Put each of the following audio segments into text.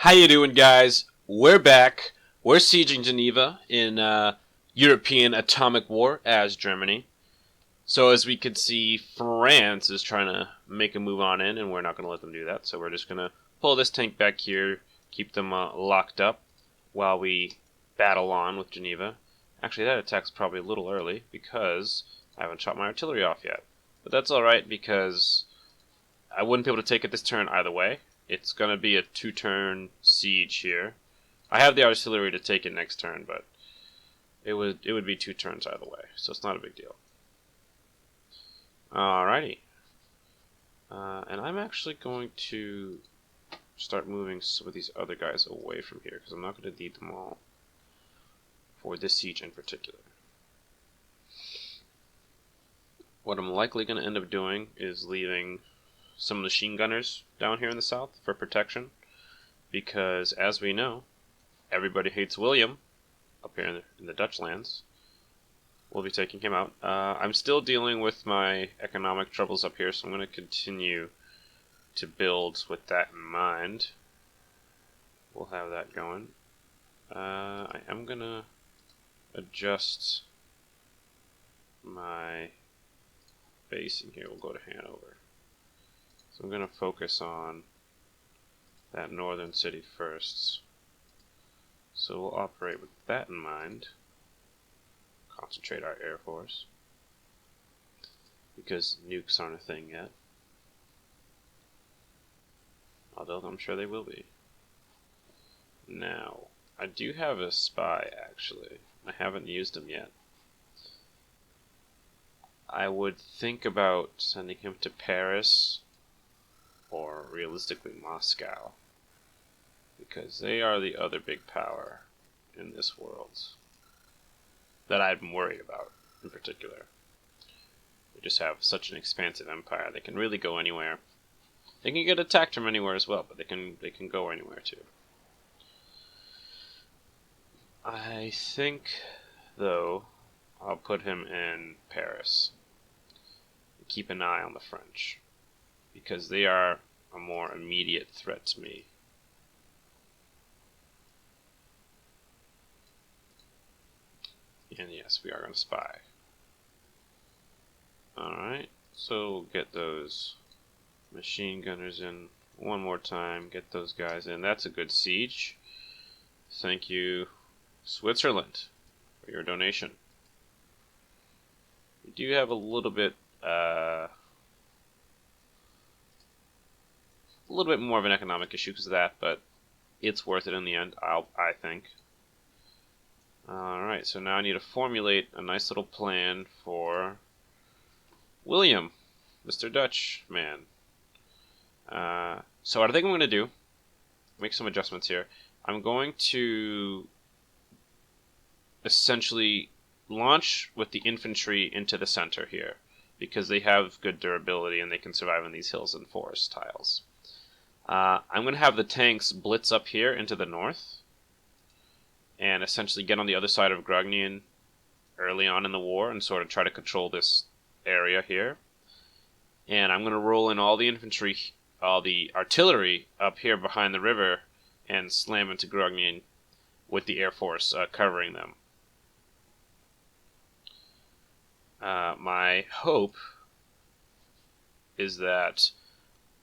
How you doing, guys? We're back. We're sieging Geneva in European atomic war as Germany. So as we can see, France is trying to make a move on in, and we're not going to let them do that. So we're just going to pull this tank back here, keep them locked up while we battle on with Geneva. Actually, that attack's probably a little early because I haven't shot my artillery off yet. But that's alright because I wouldn't be able to take it this turn either way. It's going to be a 2-turn siege here. I have the artillery to take it next turn, but it would be 2 turns either way, so it's not a big deal. Alrighty. And I'm actually going to start moving some of these other guys away from here, because I'm not going to need them all for this siege in particular. What I'm likely going to end up doing is leaving some machine gunners down here in the south for protection, because as we know, everybody hates William up here in the Dutch lands. We'll be taking him out. I'm still dealing with my economic troubles up here, so I'm going to continue to build with that in mind. We'll have that going. I am going to adjust my basing here. We'll go to Hanover. So I'm going to focus on that northern city first. So we'll operate with that in mind. Concentrate our Air Force, because nukes aren't a thing yet. Although I'm sure they will be. Now, I do have a spy actually. I haven't used him yet. I would think about sending him to Paris, or realistically Moscow, because they are the other big power in this world that I'm worried about in particular. They just have such an expansive empire. They can really go anywhere. They can get attacked from anywhere as well, but they can go anywhere too. I think, though, I'll put him in Paris. Keep an eye on the French, because they are a more immediate threat to me. And yes, we are going to spy. Alright, so we'll get those machine gunners in one more time. Get those guys in. That's a good siege. Thank you, Switzerland, for your donation. We do have a little bit more of an economic issue because of that, but it's worth it in the end, I think. Alright, so now I need to formulate a nice little plan for William, Mr. Dutch man. So what I think I'm going to do, make some adjustments here. I'm going to essentially launch with the infantry into the center here, because they have good durability and they can survive in these hills and forest tiles. I'm going to have the tanks blitz up here into the north, and essentially get on the other side of Grognian early on in the war and sort of try to control this area here. And I'm going to roll in all the infantry, all the artillery up here behind the river and slam into Grognian with the Air Force covering them. My hope is that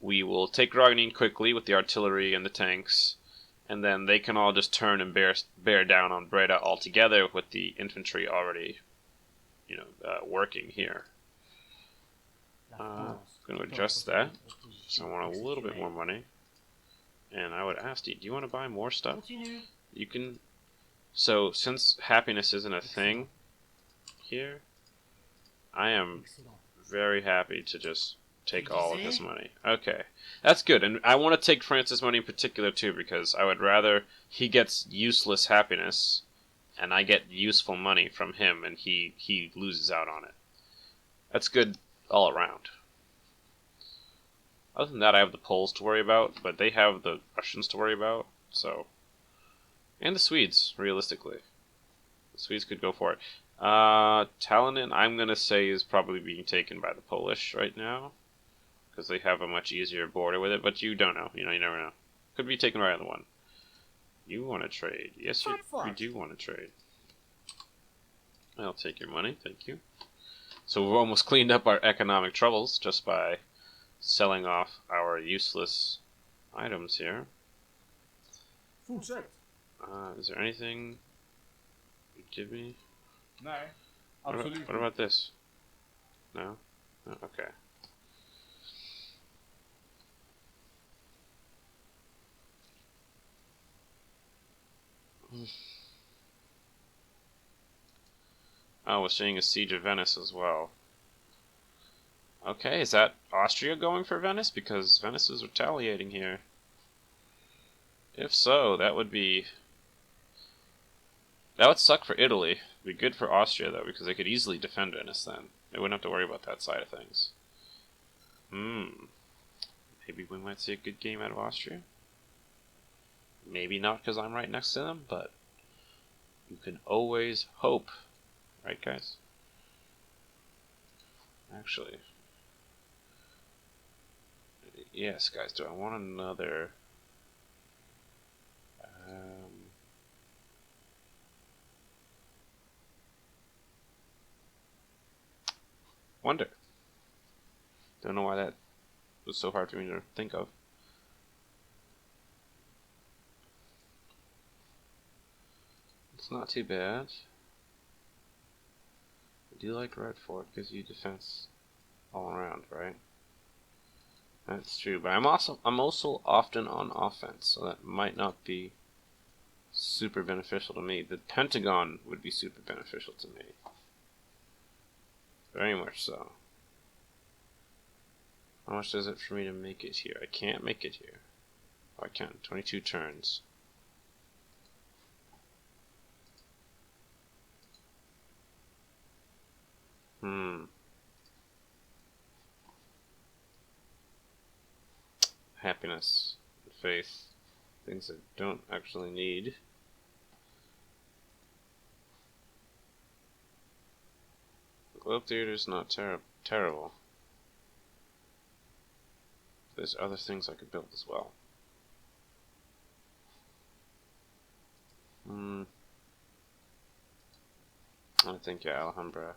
we will take Grognian quickly with the artillery and the tanks, and then they can all just turn and bear down on Breda altogether with the infantry already, working here. I'm going to adjust that, so I want a little bit more money. And I would ask you, do you want to buy more stuff? You can. So since happiness isn't a thing here, I am very happy to just take all of his money. Okay, that's good. And I want to take France's money in particular too, because I would rather he gets useless happiness and I get useful money from him, and he loses out on it. That's good all around. Other than that, I have the Poles to worry about, but they have the Russians to worry about, so. And the Swedes, realistically. The Swedes could go for it. Tallinn, I'm going to say, is probably being taken by the Polish right now, because they have a much easier border with it, but you don't know. You never know. Could be taken by either one. You want to trade. Yes, you do want to trade. I'll take your money, thank you. So we've almost cleaned up our economic troubles just by selling off our useless items here. Fortsätt. Is there anything you'd give me? Nej, absolut. What about this? No? Oh, okay. Oh, we're seeing a siege of Venice as well. Okay, is that Austria going for Venice? Because Venice is retaliating here. If so, that would suck for Italy. It'd be good for Austria, though, because they could easily defend Venice then. They wouldn't have to worry about that side of things. Maybe we might see a good game out of Austria. Maybe not because I'm right next to them, but you can always hope. Right, guys? Actually, yes, guys, do I want another... Wonder. Don't know why that was so hard for me to think of. It's not too bad. I do like Red Fort, gives you defense all around, right? That's true, but I'm also often on offense, so that might not be super beneficial to me. The Pentagon would be super beneficial to me. Very much so. How much does it for me to make it here? I can't make it here. Oh, I can. 22 turns. Happiness and faith. Things I don't actually need. The Globe Theater's not terrible. There's other things I could build as well. I think, yeah, Alhambra.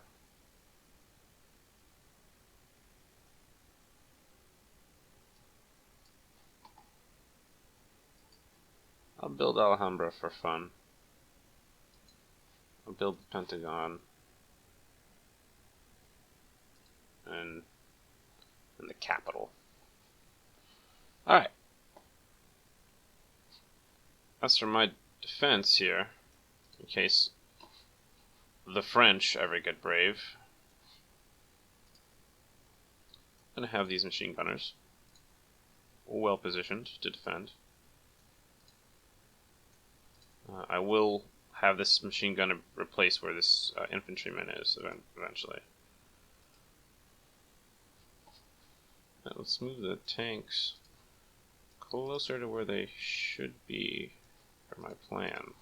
I'll build Alhambra for fun. I'll build the Pentagon. And the capital. Alright. As for my defense here, in case the French ever get brave, I'm going to have these machine gunners well positioned to defend. I will have this machine gun replace where this infantryman is eventually. Now let's move the tanks closer to where they should be for my plan.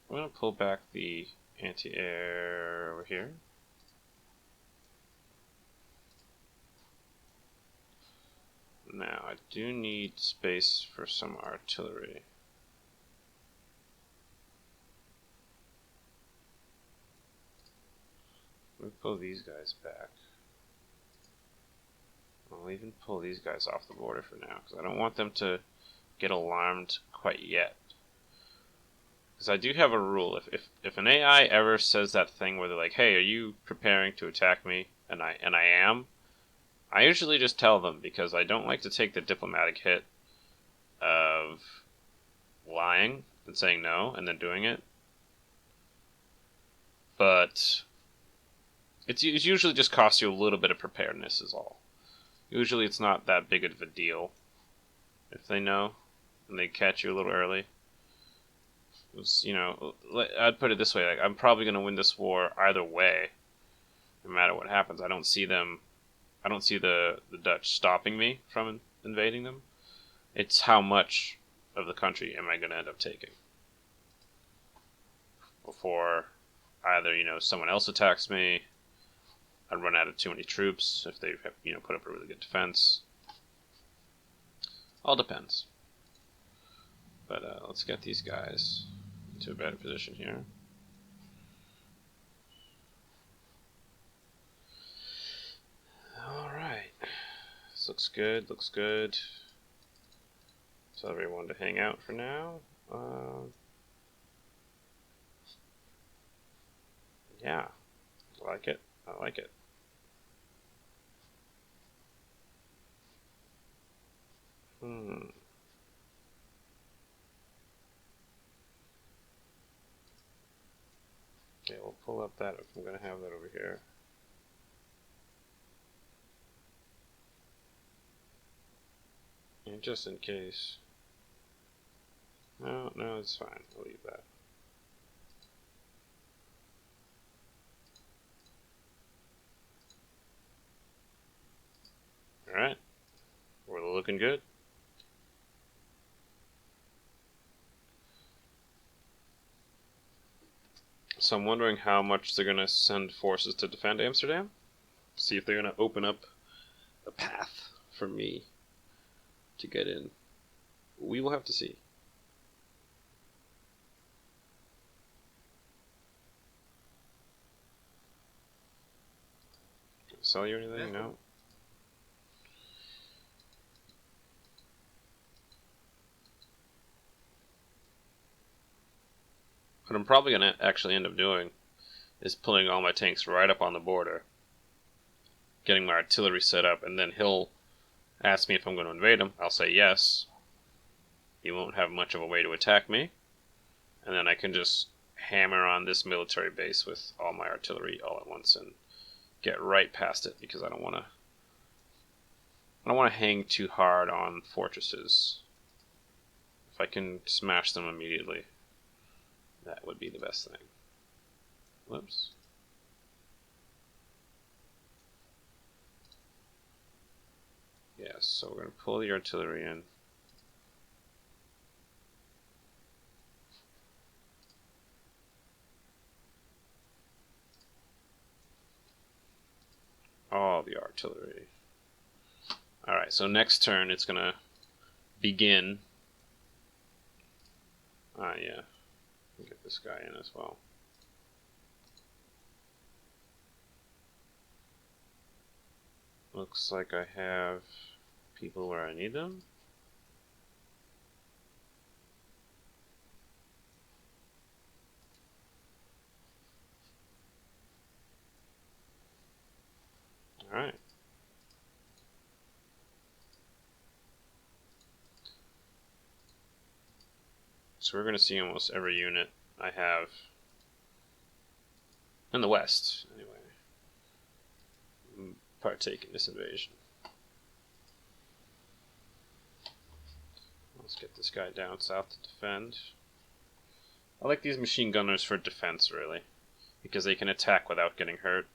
I'm going to pull back the anti-air over here. Now, I do need space for some artillery. Let me pull these guys back. I'll even pull these guys off the border for now, because I don't want them to get alarmed quite yet. Because I do have a rule. If an AI ever says that thing where they're like, hey, are you preparing to attack me? And I am. I usually just tell them, because I don't like to take the diplomatic hit of lying and saying no and then doing it. But it usually just costs you a little bit of preparedness is all. Usually it's not that big of a deal if they know and they catch you a little early. It was, I'd put it this way, like, I'm probably going to win this war either way, no matter what happens. I don't see the Dutch stopping me from invading them. It's how much of the country am I going to end up taking before either, someone else attacks me, I'd run out of too many troops if they have, put up a really good defense. All depends. But let's get these guys into a better position here. Alright. This looks good, looks good. Tell everyone to hang out for now. Yeah, I like it. I like it. Okay, we'll pull up that if I'm going to have that over here. And just in case. No, it's fine. I'll leave that. Alright. We're looking good. So I'm wondering how much they're going to send forces to defend Amsterdam. See if they're going to open up a path for me to get in. We will have to see. Sell you anything? No. What I'm probably going to actually end up doing is pulling all my tanks right up on the border, getting my artillery set up, and then he'll ask me if I'm going to invade him. I'll say yes. He won't have much of a way to attack me, and then I can just hammer on this military base with all my artillery all at once and get right past it, because I don't want to hang too hard on fortresses. If I can smash them immediately, that would be the best thing. Whoops. Yes, so we're going to pull the artillery in. All the artillery. Alright, so next turn it's going to begin. Yeah. Get this guy in as well. Looks like I have people where I need them. Alright. So we're going to see almost every unit I have in the West, anyway, partake in this invasion. Let's get this guy down south to defend. I like these machine gunners for defense, really, because they can attack without getting hurt,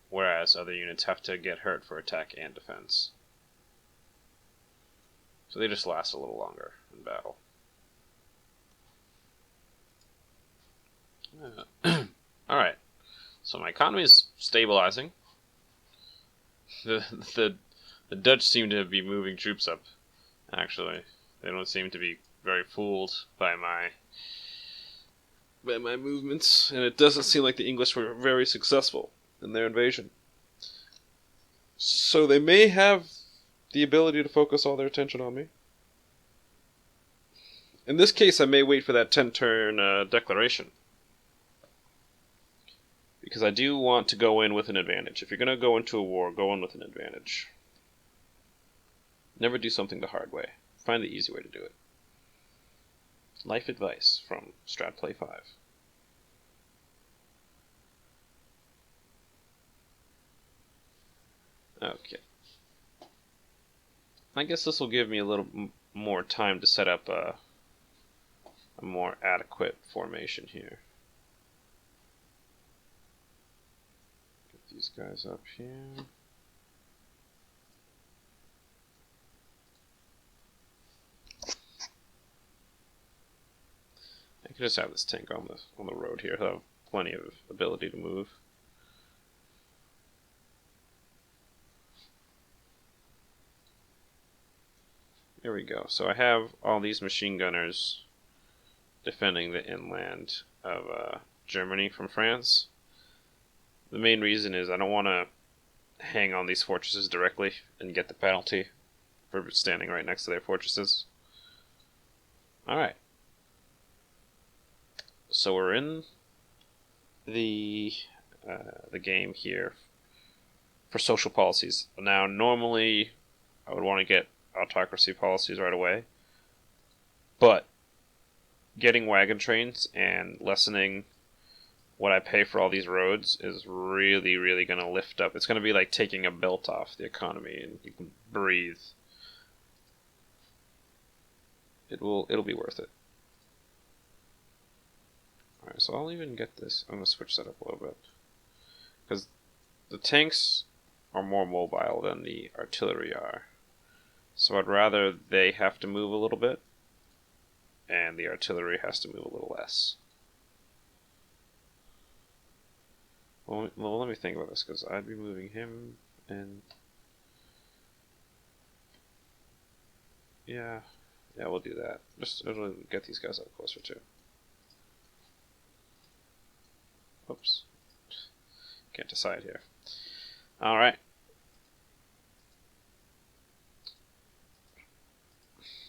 whereas other units have to get hurt for attack and defense. So they just last a little longer in battle. Alright, so my economy is stabilizing. The Dutch seem to be moving troops up, actually. They don't seem to be very fooled by my movements, and it doesn't seem like the English were very successful in their invasion. So they may have the ability to focus all their attention on me. In this case, I may wait for that 10-turn declaration, because I do want to go in with an advantage. If you're going to go into a war, go in with an advantage. Never do something the hard way. Find the easy way to do it. Life advice from StratPlayFive. Okay. I guess this will give me a little more time to set up a more adequate formation here. Get these guys up here. I could just have this tank on the road here. He'll have plenty of ability to move. Here we go. So I have all these machine gunners defending the inland of Germany from France. The main reason is I don't want to hang on these fortresses directly and get the penalty for standing right next to their fortresses. Alright. So we're in the game here for social policies. Now, normally I would want to get autocracy policies right away, but getting wagon trains and lessening what I pay for all these roads is really, really going to lift up. It's going to be like taking a belt off the economy, and you can breathe. It'll be worth it. Alright, so I'll even get this. I'm going to switch that up a little bit, because the tanks are more mobile than the artillery are. So I'd rather they have to move a little bit, and the artillery has to move a little less. Well, let me think about this, because I'd be moving him, and yeah, we'll do that. Just it'll get these guys up closer too. Whoops, can't decide here. All right.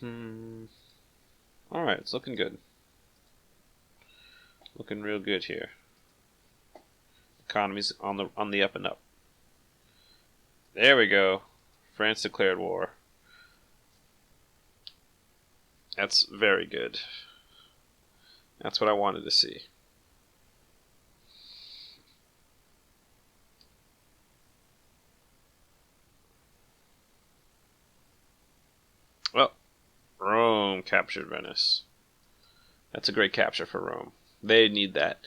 All right, it's looking good. Looking real good here. Economy's on the up and up. There we go. France declared war. That's very good. That's what I wanted to see. Well, Rome captured Venice. That's a great capture for Rome. They need that.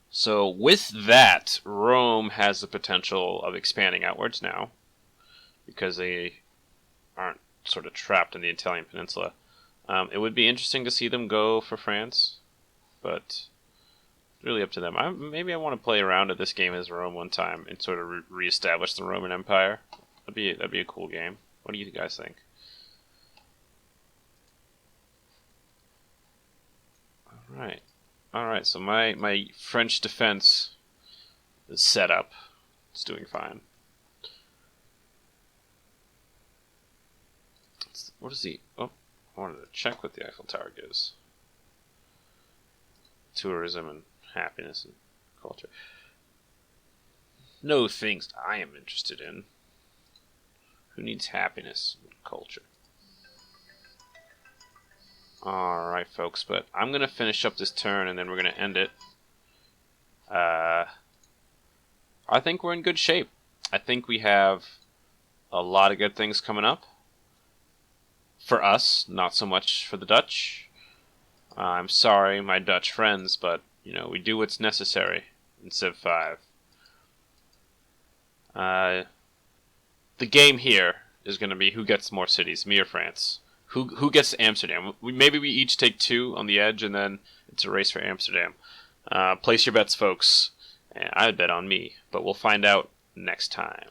So with that, Rome has the potential of expanding outwards now, because they aren't sort of trapped in the Italian peninsula. It would be interesting to see them go for France, but it's really up to them. Maybe I want to play around at this game as Rome one time and sort of reestablish the Roman Empire. That'd be a cool game. What do you guys think? All right. So my French defense is set up. It's doing fine. What is he? Oh, I wanted to check what the Eiffel Tower gives. Tourism and happiness and culture. No things I am interested in. Who needs happiness and culture? Alright, folks, but I'm going to finish up this turn and then we're going to end it. I think we're in good shape. I think we have a lot of good things coming up. For us, not so much for the Dutch. I'm sorry, my Dutch friends, but, we do what's necessary in Civ 5. The game here is going to be who gets more cities, me or France. Who gets to Amsterdam? Maybe we each take 2 on the edge, and then it's a race for Amsterdam. Place your bets, folks. I would bet on me, but we'll find out next time.